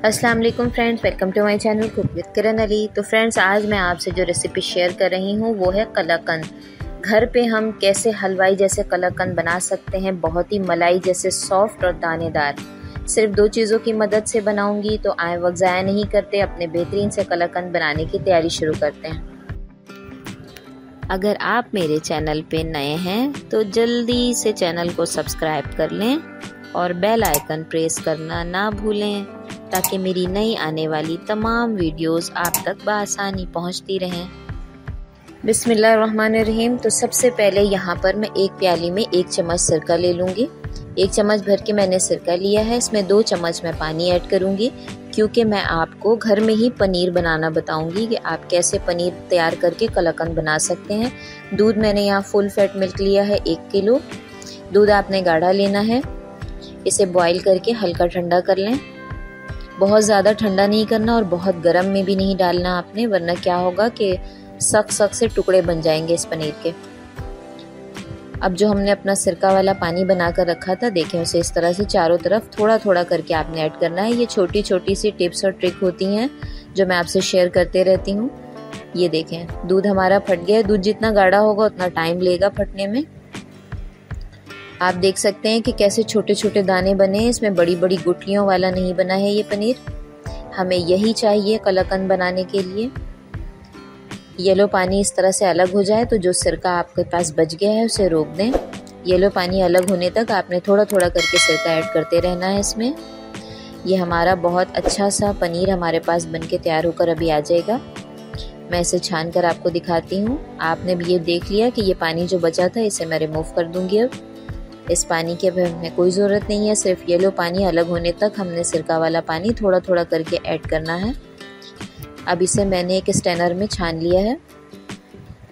अस्सलाम वालेकुम friends, welcome to my channel cook with Kiran Ali. तो फ्रेंड्स, आज मैं आपसे जो रेसिपी शेयर कर रही हूँ वो है कलाकंद। घर पे हम कैसे हलवाई जैसे कलाकंद बना सकते हैं, बहुत ही मलाई जैसे सॉफ्ट और दानेदार। सिर्फ 2 चीज़ों की मदद से बनाऊंगी, तो आए वक्त ज़ाया नहीं करते, अपने बेहतरीन से कलाकंद बनाने की तैयारी शुरू करते हैं। अगर आप मेरे चैनल पे नए हैं तो जल्दी से चैनल को सब्सक्राइब कर लें और बेल आइकन प्रेस करना ना भूलें, ताकि मेरी नई आने वाली तमाम वीडियोस आप तक बआसानी पहुंचती रहें। बिस्मिल्लाहिर्रहमानिर्रहीम। तो सबसे पहले यहाँ पर मैं एक प्याली में 1 चम्मच सिरका ले लूँगी। 1 चम्मच भर के मैंने सिरका लिया है। इसमें 2 चम्मच मैं पानी ऐड करूँगी, क्योंकि मैं आपको घर में ही पनीर बनाना बताऊँगी कि आप कैसे पनीर तैयार करके कलाकंद बना सकते हैं। दूध मैंने यहाँ फुल फैट मिल्क लिया है 1 किलो। दूध आपने गाढ़ा लेना है। इसे बॉईल करके हल्का ठंडा कर लें। बहुत ज़्यादा ठंडा नहीं करना और बहुत गर्म में भी नहीं डालना आपने, वरना क्या होगा कि सख्त से टुकड़े बन जाएंगे इस पनीर के। अब जो हमने अपना सिरका वाला पानी बनाकर रखा था, देखें उसे इस तरह से चारों तरफ थोड़ा थोड़ा करके आपने ऐड करना है। ये छोटी छोटी सी टिप्स और ट्रिक होती हैं जो मैं आपसे शेयर करते रहती हूँ। ये देखें, दूध हमारा फट गया है। दूध जितना गाढ़ा होगा उतना टाइम लेगा फटने में। आप देख सकते हैं कि कैसे छोटे छोटे दाने बने हैं। इसमें बड़ी बड़ी गुठलियों वाला नहीं बना है ये पनीर। हमें यही चाहिए कलाकंद बनाने के लिए। येलो पानी इस तरह से अलग हो जाए तो जो सिरका आपके पास बच गया है उसे रोक दें। येलो पानी अलग होने तक आपने थोड़ा थोड़ा करके सिरका ऐड करते रहना है इसमें। ये हमारा बहुत अच्छा सा पनीर हमारे पास बनके तैयार होकर अभी आ जाएगा। मैं इसे छान कर आपको दिखाती हूँ। आपने भी ये देख लिया कि ये पानी जो बचा था इसे मैं रिमूव कर दूंगी। अब इस पानी की अब हमें कोई ज़रूरत नहीं है। सिर्फ येलो पानी अलग होने तक हमने सिरका वाला पानी थोड़ा थोड़ा करके ऐड करना है। अब इसे मैंने एक स्ट्रेनर में छान लिया है।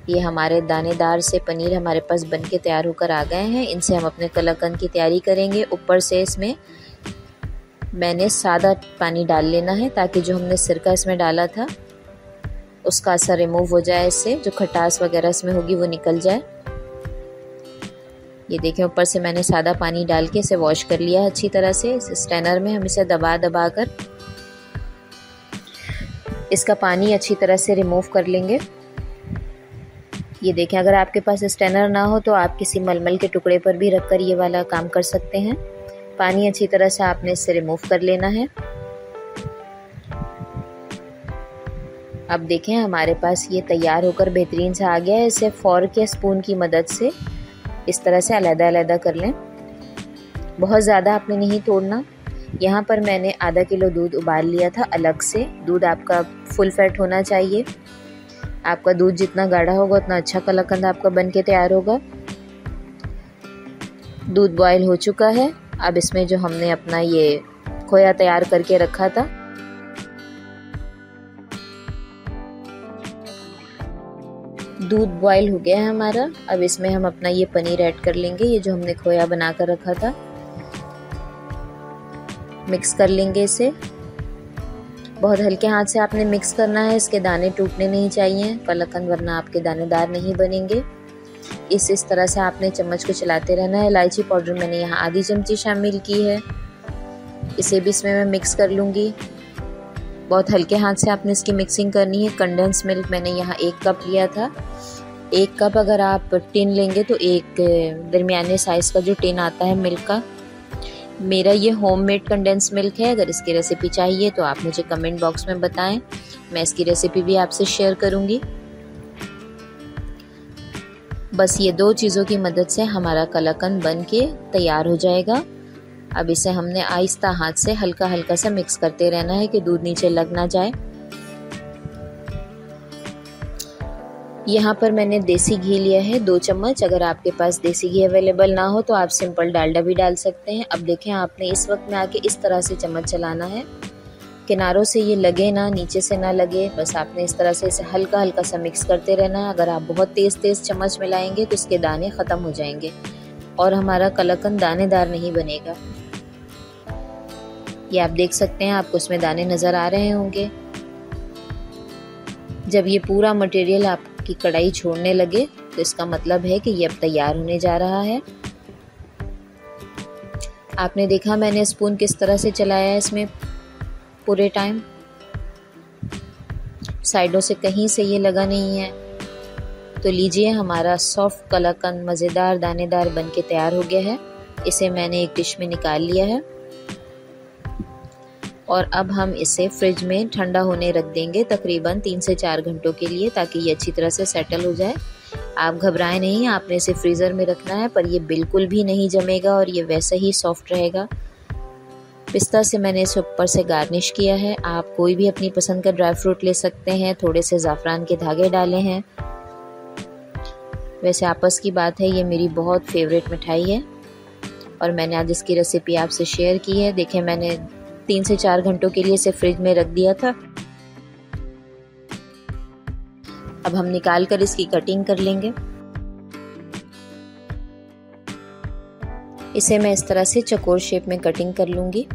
ये हमारे दानेदार से पनीर हमारे पास बनके तैयार होकर आ गए हैं। इनसे हम अपने कलाकंद की तैयारी करेंगे। ऊपर से इसमें मैंने सादा पानी डाल लेना है, ताकि जो हमने सिरका इसमें डाला था उसका असर रिमूव हो जाए, इससे जो खटास वगैरह इसमें होगी वो निकल जाए। ये देखें, ऊपर से मैंने सादा पानी डाल के इसे वॉश कर लिया है अच्छी तरह से। इस स्ट्रेनर में हम इसे दबा दबा कर इसका पानी अच्छी तरह से रिमूव कर लेंगे। ये देखें, अगर आपके पास स्ट्रेनर ना हो तो आप किसी मलमल के टुकड़े पर भी रखकर ये वाला काम कर सकते हैं। पानी अच्छी तरह से आपने इससे रिमूव कर लेना है। अब देखें, हमारे पास ये तैयार होकर बेहतरीन से आ गया है। इसे फोर्क या स्पून की मदद से इस तरह से अलग-अलग कर लें। बहुत ज़्यादा आपने नहीं तोड़ना। यहाँ पर मैंने आधा किलो दूध उबाल लिया था अलग से। दूध आपका फुल फैट होना चाहिए। आपका दूध जितना गाढ़ा होगा उतना अच्छा कलाकंद आपका बनके तैयार होगा। दूध बॉयल हो चुका है। अब इसमें जो हमने अपना ये खोया तैयार करके रखा था, दूध बॉयल हो गया है हमारा। अब इसमें हम अपना ये पनीर ऐड कर लेंगे। ये जो हमने खोया बना कर रखा था, मिक्स कर लेंगे इसे। बहुत हल्के हाथ से आपने मिक्स करना है। इसके दाने टूटने नहीं चाहिए कलाकंद, वरना आपके दानेदार नहीं बनेंगे। इस तरह से आपने चम्मच को चलाते रहना है। इलायची पाउडर मैंने यहाँ आधी चमची शामिल की है। इसे भी इसमें मैं मिक्स कर लूँगी। बहुत हल्के हाथ से आपने इसकी मिक्सिंग करनी है। कंडेंस मिल्क मैंने यहाँ 1 कप लिया था। 1 कप अगर आप टिन लेंगे तो एक दरमियाने साइज़ का जो टिन आता है मिल्क का। मेरा ये होममेड कंडेंस मिल्क है। अगर इसकी रेसिपी चाहिए तो आप मुझे कमेंट बॉक्स में बताएं, मैं इसकी रेसिपी भी आपसे शेयर करूँगी। बस ये 2 चीज़ों की मदद से हमारा कलाकंद बन के तैयार हो जाएगा। अब इसे हमने आहिस्ता हाथ से हल्का हल्का सा मिक्स करते रहना है कि दूध नीचे लग ना जाए। यहाँ पर मैंने देसी घी लिया है 2 चम्मच। अगर आपके पास देसी घी अवेलेबल ना हो तो आप सिंपल डालडा भी डाल सकते हैं। अब देखें, आपने इस वक्त में आके इस तरह से चम्मच चलाना है, किनारों से ये लगे ना, नीचे से ना लगे। बस आपने इस तरह से इसे हल्का हल्का सा मिक्स करते रहना है। अगर आप बहुत तेज़ चम्मच मिलाएंगे तो इसके दाने ख़त्म हो जाएंगे और हमारा कलाकंद दानेदार नहीं बनेगा। ये आप देख सकते हैं, आपको इसमें दाने नज़र आ रहे होंगे। जब ये पूरा मटेरियल आपकी कढ़ाई छोड़ने लगे तो इसका मतलब है कि ये अब तैयार होने जा रहा है। आपने देखा मैंने स्पून किस तरह से चलाया है इसमें। पूरे टाइम, साइडों से कहीं से ये लगा नहीं है। तो लीजिए, हमारा सॉफ्ट कलाकंद मज़ेदार दानेदार बन के तैयार हो गया है। इसे मैंने एक डिश में निकाल लिया है और अब हम इसे फ्रिज में ठंडा होने रख देंगे तकरीबन 3 से 4 घंटों के लिए, ताकि ये अच्छी तरह से सेटल हो जाए। आप घबराएं नहीं, आपने इसे फ्रीज़र में रखना है, पर ये बिल्कुल भी नहीं जमेगा और ये वैसे ही सॉफ्ट रहेगा। पिस्ता से मैंने इसे ऊपर से गार्निश किया है। आप कोई भी अपनी पसंद का ड्राई फ्रूट ले सकते हैं, थोड़े से ज़ाफ़रान के धागे डाले हैं। वैसे आपस की बात है, ये मेरी बहुत फेवरेट मिठाई है और मैंने आज इसकी रेसिपी आपसे शेयर की है। देखें, मैंने 3 से 4 घंटों के लिए इसे फ्रिज में रख दिया था। अब हम निकाल कर इसकी कटिंग कर लेंगे। इसे मैं इस तरह से चौकोर शेप में कटिंग कर लूंगी।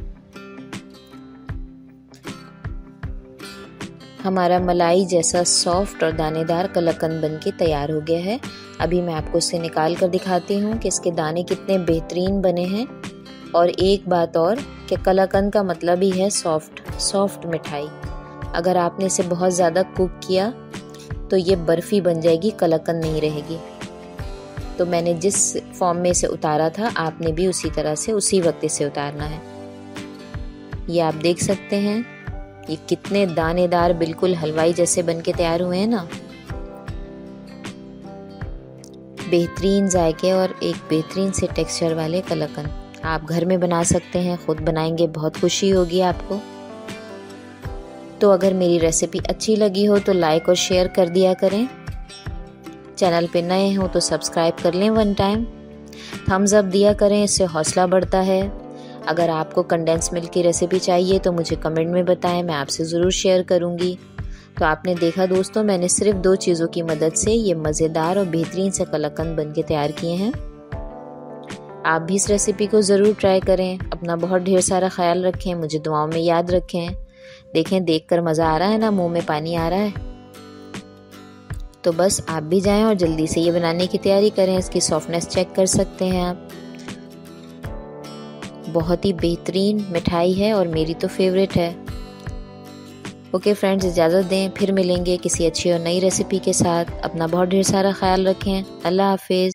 हमारा मलाई जैसा सॉफ्ट और दानेदार कलाकंद बनके तैयार हो गया है। अभी मैं आपको इसे निकाल कर दिखाती हूँ कि इसके दाने कितने बेहतरीन बने हैं। और एक बात और कि कलाकंद का मतलब ही है सॉफ्ट मिठाई। अगर आपने इसे बहुत ज़्यादा कुक किया तो ये बर्फ़ी बन जाएगी, कलाकंद नहीं रहेगी। तो मैंने जिस फॉर्म में इसे उतारा था, आपने भी उसी तरह से उसी वक्त इसे उतारना है। ये आप देख सकते हैं ये कितने दानेदार, बिल्कुल हलवाई जैसे बन के तैयार हुए हैं ना। बेहतरीन जायके और एक बेहतरीन से टेक्सचर वाले कलाकंद आप घर में बना सकते हैं। खुद बनाएंगे, बहुत खुशी होगी आपको। तो अगर मेरी रेसिपी अच्छी लगी हो तो लाइक और शेयर कर दिया करें। चैनल पे नए हो तो सब्सक्राइब कर लें वन टाइम। थम्स अप दिया करें, इससे हौसला बढ़ता है। अगर आपको कंडेंस मिल्क की रेसिपी चाहिए तो मुझे कमेंट में बताएं, मैं आपसे ज़रूर शेयर करूँगी। तो आपने देखा दोस्तों, मैंने सिर्फ 2 चीज़ों की मदद से ये मज़ेदार और बेहतरीन से कलाकंद बन के तैयार किए हैं। आप भी इस रेसिपी को ज़रूर ट्राई करें। अपना बहुत ढेर सारा ख्याल रखें, मुझे दुआओं में याद रखें। देखें, देखकर मज़ा आ रहा है ना, मुंह में पानी आ रहा है। तो बस आप भी जाएं और जल्दी से ये बनाने की तैयारी करें। इसकी सॉफ्टनेस चेक कर सकते हैं आप। बहुत ही बेहतरीन मिठाई है और मेरी तो फेवरेट है। ओके फ्रेंड्स, इजाज़त दें, फिर मिलेंगे किसी अच्छी और नई रेसिपी के साथ। अपना बहुत ढेर सारा ख्याल रखें। अल्लाह हाफिज़।